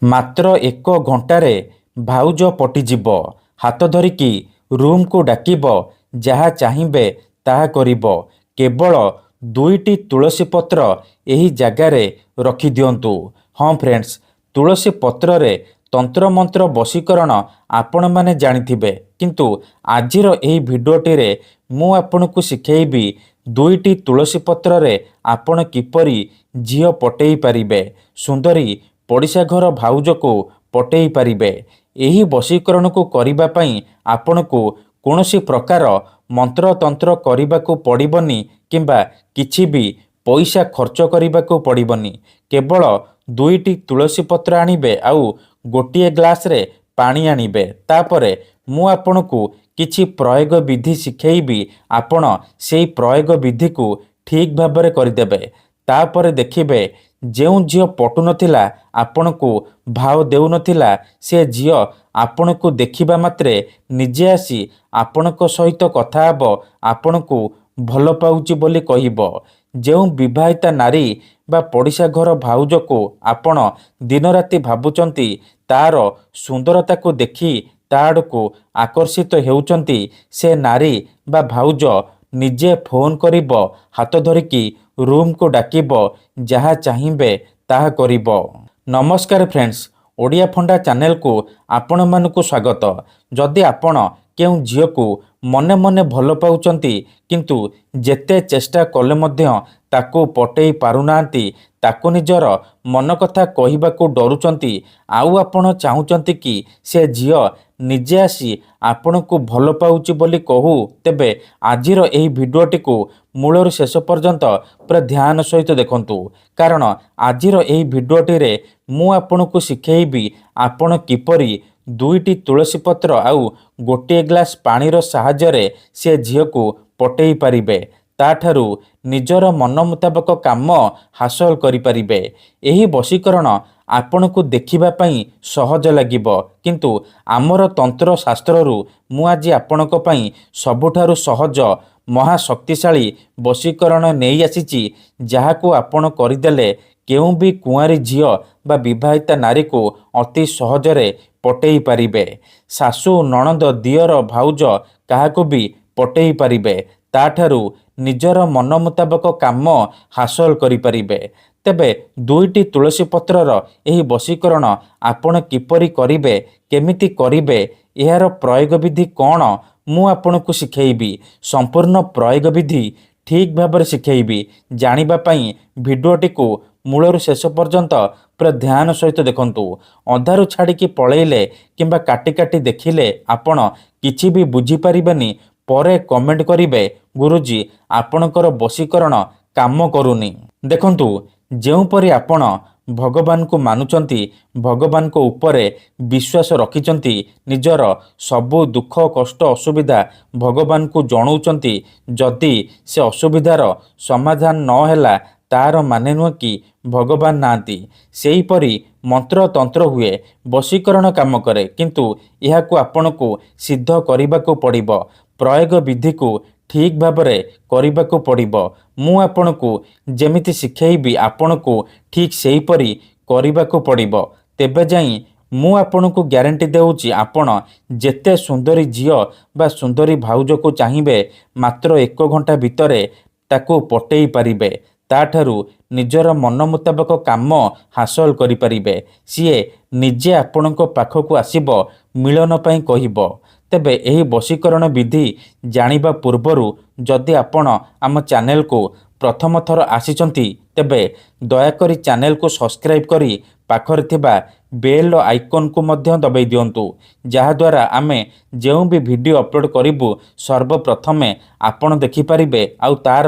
ମାତ୍ର 1 ଘଣ୍ଟାରେ ଭାଉଜ ପଟିଯିବ। ହାତ ଧରିକି ରୁମ୍କୁ ଡାକିବ। ଯାହା ଚାହିଁବେ ତାହା କରିବ। କେବଳ 2ଟି ତୁଳସୀ ପତ୍ର ଏହି ଜାଗାରେ ରଖିଦିଅନ୍ତୁ। ହଁ ଫ୍ରେଣ୍ଡସ୍, ତୁଳସୀ ପତ୍ରରେ ତନ୍ତ୍ରମନ୍ତ୍ର ବଶୀକରଣ ଆପଣମାନେ ଜାଣିଥିବେ, କିନ୍ତୁ ଆଜିର ଏହି ଭିଡ଼ିଓଟିରେ ମୁଁ ଆପଣଙ୍କୁ ଶିଖେଇବି 2ଟି ତୁଳସୀ ପତ୍ରରେ ଆପଣ କିପରି ଝିଅ ପଟେଇ ପାରିବେ, ସୁନ୍ଦରୀ ପଡ଼ିଶା ଘର ଭାଉଜକୁ ପଟେଇ ପାରିବେ। ଏହି ବଶୀକରଣକୁ କରିବା ପାଇଁ ଆପଣଙ୍କୁ କୌଣସି ପ୍ରକାର ମନ୍ତ୍ରତନ୍ତ୍ର କରିବାକୁ ପଡ଼ିବନି କିମ୍ବା କିଛି ବି ପଇସା ଖର୍ଚ୍ଚ କରିବାକୁ ପଡ଼ିବନି। କେବଳ 2ଟି ତୁଳସୀ ପତ୍ର ଆଣିବେ ଆଉ ଗୋଟିଏ ଗ୍ଲାସରେ ପାଣି ଆଣିବେ। ତାପରେ ମୁଁ ଆପଣଙ୍କୁ କିଛି ପ୍ରୟୋଗ ବିଧି ଶିଖେଇବି। ଆପଣ ସେଇ ପ୍ରୟୋଗ ବିଧିକୁ ଠିକ୍ ଭାବରେ କରିଦେବେ। ତାପରେ ଦେଖିବେ ଯେଉଁ ଝିଅ ପଟୁନଥିଲା, ଆପଣଙ୍କୁ ଭାव ଦେଉନଥିଲା, ସେ ଝିଅ ଆପଣଙ୍କୁ ଦେଖିବା ମାତ୍ରେ ନିଜେ ଆସି ଆପଣଙ୍କ ସହିତ କଥା ହେବ, ଆପଣଙ୍କୁ ଭଲ ପାଉଛି ବୋଲି କହିବ। ଯେଉଁ ବିବାହିତା ନାରୀ ବା ପଡ଼ିଶା ଘର ଭାଉଜକୁ ଆପଣ ଦିନରାତି ଭାବୁଛନ୍ତି, ତାର ସୁନ୍ଦରତାକୁ ଦେଖି ତା ଆଡ଼କୁ ଆକର୍ଷିତ ହେଉଛନ୍ତି, ସେ ନାରୀ ବା ଭାଉଜ ନିଜେ ଫୋନ୍ କରିବ, ହାତ ଧରିକି ରୁମ୍କୁ ଡାକିବ, ଯାହା ଚାହିଁବେ ତାହା କରିବ। ନମସ୍କାର ଫ୍ରେଣ୍ଡସ୍, ଓଡ଼ିଆ ଫଣ୍ଡା ଚ୍ୟାନେଲକୁ ଆପଣମାନଙ୍କୁ ସ୍ୱାଗତ। ଯଦି ଆପଣ କେଉଁ ଝିଅକୁ ମନେ ମନେ ଭଲ ପାଉଛନ୍ତି, କିନ୍ତୁ ଯେତେ ଚେଷ୍ଟା କଲେ ମଧ୍ୟ ତାକୁ ପଟେଇ ପାରୁନାହାନ୍ତି, ତାକୁ ନିଜର ମନ କଥା କହିବାକୁ ଡରୁଛନ୍ତି, ଆଉ ଆପଣ ଚାହୁଁଛନ୍ତି କି ସେ ଝିଅ ନିଜେ ଆସି ଆପଣଙ୍କୁ ଭଲ ପାଉଛି ବୋଲି କହୁ, ତେବେ ଆଜିର ଏହି ଭିଡ଼ିଓଟିକୁ ମୂଳରୁ ଶେଷ ପର୍ଯ୍ୟନ୍ତ ପୁରା ଧ୍ୟାନ ସହିତ ଦେଖନ୍ତୁ। କାରଣ ଆଜିର ଏହି ଭିଡ଼ିଓଟିରେ ମୁଁ ଆପଣଙ୍କୁ ଶିଖେଇବି ଆପଣ କିପରି 2ଟି ତୁଳସୀ ପତ୍ର ଆଉ ଗୋଟିଏ ଗ୍ଲାସ ପାଣିର ସାହାଯ୍ୟରେ ସେ ଝିଅକୁ ପଟେଇ ପାରିବେ, ତାଠାରୁ ନିଜର ମନ ମୁତାବକ କାମ ହାସଲ କରିପାରିବେ। ଏହି ବଶୀକରଣ ଆପଣଙ୍କୁ ଦେଖିବା ପାଇଁ ସହଜ ଲାଗିବ, କିନ୍ତୁ ଆମର ତନ୍ତ୍ରଶାସ୍ତ୍ରରୁ ମୁଁ ଆଜି ଆପଣଙ୍କ ପାଇଁ ସବୁଠାରୁ ସହଜ ମହାଶକ୍ତିଶାଳୀ ବଶୀକରଣ ନେଇ ଆସିଛି, ଯାହାକୁ ଆପଣ କରିଦେଲେ କେଉଁ ବି କୁଆଁରୀ ଝିଅ ବା ବିବାହିତା ନାରୀକୁ ଅତି ସହଜରେ ପଟେଇ ପାରିବେ। ଶାଶୁ, ନଣନ୍ଦ, ଦିଅର, ଭାଉଜ କାହାକୁ ବି ପଟେଇ ପାରିବେ, ତାଠାରୁ ନିଜର ମନ ମୁତାବକ କାମ ହାସଲ କରିପାରିବେ। ତେବେ 2ଟି ତୁଳସୀ ପତ୍ରର ଏହି ବଶୀକରଣ ଆପଣ କିପରି କରିବେ, କେମିତି କରିବେ, ଏହାର ପ୍ରୟୋଗ ବିଧି କ'ଣ, ମୁଁ ଆପଣଙ୍କୁ ଶିଖେଇବି। ସମ୍ପୂର୍ଣ୍ଣ ପ୍ରୟୋଗ ବିଧି ଠିକ୍ ଭାବରେ ଶିଖେଇବି। ଜାଣିବା ପାଇଁ ଭିଡ଼ିଓଟିକୁ ମୂଳରୁ ଶେଷ ପର୍ଯ୍ୟନ୍ତ ପୁରା ଧ୍ୟାନ ସହିତ ଦେଖନ୍ତୁ। ଅଧାରୁ ଛାଡ଼ିକି ପଳେଇଲେ କିମ୍ବା କାଟି କାଟି ଦେଖିଲେ ଆପଣ କିଛି ବି ବୁଝିପାରିବେନି। ପରେ କମେଣ୍ଟ କରିବେ, ଗୁରୁଜୀ ଆପଣଙ୍କର ବଶୀକରଣ କାମ କରୁନି। ଦେଖନ୍ତୁ, ଯେଉଁପରି ଆପଣ ଭଗବାନଙ୍କୁ ମାନୁଛନ୍ତି, ଭଗବାନଙ୍କ ଉପରେ ବିଶ୍ୱାସ ରଖିଛନ୍ତି, ନିଜର ସବୁ ଦୁଃଖ କଷ୍ଟ ଅସୁବିଧା ଭଗବାନଙ୍କୁ ଜଣାଉଛନ୍ତି, ଯଦି ସେ ଅସୁବିଧାର ସମାଧାନ ନ ହେଲା, ତାର ମାନେ ନୁହେଁ କି ଭଗବାନ ନାହାନ୍ତି। ସେହିପରି ମନ୍ତ୍ରତନ୍ତ୍ର ହୁଏ, ବଶୀକରଣ କାମ କରେ, କିନ୍ତୁ ଏହାକୁ ଆପଣଙ୍କୁ ସିଦ୍ଧ କରିବାକୁ ପଡ଼ିବ। ପ୍ରୟୋଗ ବିଧିକୁ ଠିକ୍ ଭାବରେ କରିବାକୁ ପଡ଼ିବ। ମୁଁ ଆପଣଙ୍କୁ ଯେମିତି ଶିଖେଇବି ଆପଣଙ୍କୁ ଠିକ୍ ସେହିପରି କରିବାକୁ ପଡ଼ିବ। ତେବେ ଯାଇ ମୁଁ ଆପଣଙ୍କୁ ଗ୍ୟାରେଣ୍ଟି ଦେଉଛି ଆପଣ ଯେତେ ସୁନ୍ଦରୀ ଝିଅ ବା ସୁନ୍ଦରୀ ଭାଉଜକୁ ଚାହିଁବେ, ମାତ୍ର 1 ଘଣ୍ଟା ଭିତରେ ତାକୁ ପଟେଇ ପାରିବେ, ତାଠାରୁ ନିଜର ମନ ମୁତାବକ କାମ ହାସଲ କରିପାରିବେ। ସିଏ ନିଜେ ଆପଣଙ୍କ ପାଖକୁ ଆସିବ, ମିଳନ ପାଇଁ କହିବ। ତେବେ ଏହି ବଶୀକରଣ ବିଧି ଜାଣିବା ପୂର୍ବରୁ ଯଦି ଆପଣ ଆମ ଚ୍ୟାନେଲକୁ ପ୍ରଥମ ଥର ଆସିଛନ୍ତି, ତେବେ ଦୟାକରି ଚ୍ୟାନେଲକୁ ସବସ୍କ୍ରାଇବ୍ କରି ପାଖରେ ଥିବା ବେଲ୍ ଆଇକନ୍କୁ ମଧ୍ୟ ଦବାଇ ଦିଅନ୍ତୁ, ଯାହାଦ୍ୱାରା ଆମେ ଯେଉଁ ବି ଭିଡ଼ିଓ ଅପଲୋଡ଼ କରିବୁ ସର୍ବପ୍ରଥମେ ଆପଣ ଦେଖିପାରିବେ ଆଉ ତାର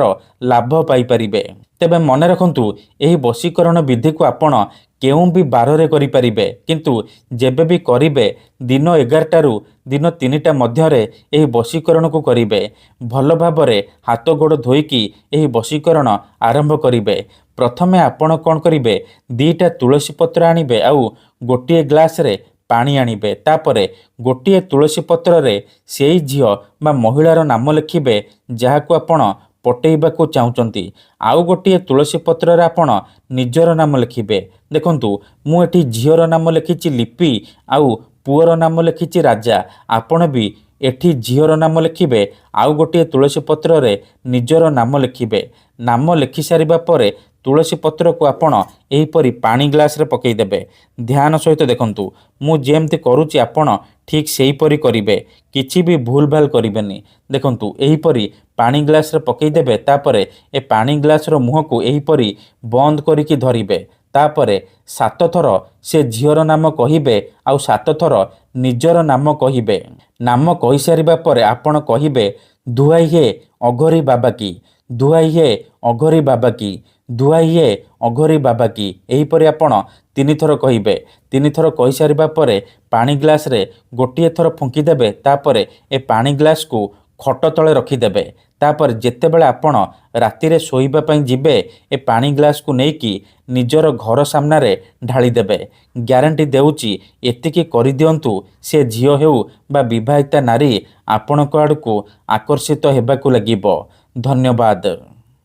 ଲାଭ ପାଇପାରିବେ। ତେବେ ମନେ ରଖନ୍ତୁ, ଏହି ବଶୀକରଣ ବିଧିକୁ ଆପଣ କେଉଁ ବି ବାରରେ କରିପାରିବେ, କିନ୍ତୁ ଯେବେ ବି କରିବେ ଦିନ 11ଟାରୁ ଦିନ 3ଟା ମଧ୍ୟରେ ଏହି ବଶୀକରଣକୁ କରିବେ। ଭଲ ଭାବରେ ହାତ ଗୋଡ଼ ଧୋଇକି ଏହି ବଶୀକରଣ ଆରମ୍ଭ କରିବେ। ପ୍ରଥମେ ଆପଣ କ'ଣ କରିବେ, 2ଟା ତୁଳସୀ ପତ୍ର ଆଣିବେ ଆଉ ଗୋଟିଏ ଗ୍ଲାସରେ ପାଣି ଆଣିବେ। ତାପରେ ଗୋଟିଏ ତୁଳସୀ ପତ୍ରରେ ସେଇ ଝିଅ ବା ମହିଳାର ନାମ ଲେଖିବେ, ଯାହାକୁ ଆପଣ ପଟେଇବାକୁ ଚାହୁଁଛନ୍ତି। ଆଉ ଗୋଟିଏ ତୁଳସୀ ପତ୍ରରେ ଆପଣ ନିଜର ନାମ ଲେଖିବେ। ଦେଖନ୍ତୁ ମୁଁ ଏଠି ଝିଅର ନାମ ଲେଖିଛି ଲିପି, ଆଉ ପୁଅର ନାମ ଲେଖିଛି ରାଜା। ଆପଣ ବି ଏଠି ଝିଅର ନାମ ଲେଖିବେ, ଆଉ ଗୋଟିଏ ତୁଳସୀ ପତ୍ରରେ ନିଜର ନାମ ଲେଖିବେ। ନାମ ଲେଖି ସାରିବା ପରେ ତୁଳସୀ ପତ୍ରକୁ ଆପଣ ଏହିପରି ପାଣି ଗ୍ଲାସରେ ପକାଇଦେବେ। ଧ୍ୟାନ ସହିତ ଦେଖନ୍ତୁ, ମୁଁ ଯେମିତି କରୁଛି ଆପଣ ଠିକ୍ ସେହିପରି କରିବେ, କିଛି ବି ଭୁଲ ଭାଲ କରିବେନି। ଦେଖନ୍ତୁ ଏହିପରି ପାଣି ଗ୍ଲାସରେ ପକାଇଦେବେ। ତାପରେ ଏ ପାଣି ଗ୍ଲାସର ମୁହଁକୁ ଏହିପରି ବନ୍ଦ କରିକି ଧରିବେ। ତାପରେ 7 ଥର ସେ ଝିଅର ନାମ କହିବେ, ଆଉ 7 ଥର ନିଜର ନାମ କହିବେ। ନାମ କହିସାରିବା ପରେ ଆପଣ କହିବେ, ଦୁହାଇ ହେ ଅଘୋରୀ ବାବା କି, ଦୁହାଇ ହେ ଅଘୋରୀ ବାବା କି, ଦୁହାଇ ହେ ଅଘୋରୀ ବାବା କି। ଏହିପରି ଆପଣ 3 ଥର କହିବେ। 3 ଥର କହିସାରିବା ପରେ ପାଣି ଗ୍ଲାସରେ ଗୋଟିଏ ଥର ଫୁଙ୍କିଦେବେ। ତାପରେ ଏ ପାଣି ଗ୍ଲାସକୁ ଖଟ ତଳେ ରଖିଦେବେ। ତାପରେ ଯେତେବେଳେ ଆପଣ ରାତିରେ ଶୋଇବା ପାଇଁ ଯିବେ, ଏ ପାଣି ଗ୍ଲାସକୁ ନେଇକି ନିଜର ଘର ସାମ୍ନାରେ ଢାଳିଦେବେ। ଗ୍ୟାରେଣ୍ଟି ଦେଉଛି, ଏତିକି କରିଦିଅନ୍ତୁ, ସେ ଝିଅ ହେଉ ବା ବିବାହିତା ନାରୀ ଆପଣଙ୍କ ଆଡ଼କୁ ଆକର୍ଷିତ ହେବାକୁ ଲାଗିବ। ଧନ୍ୟବାଦ।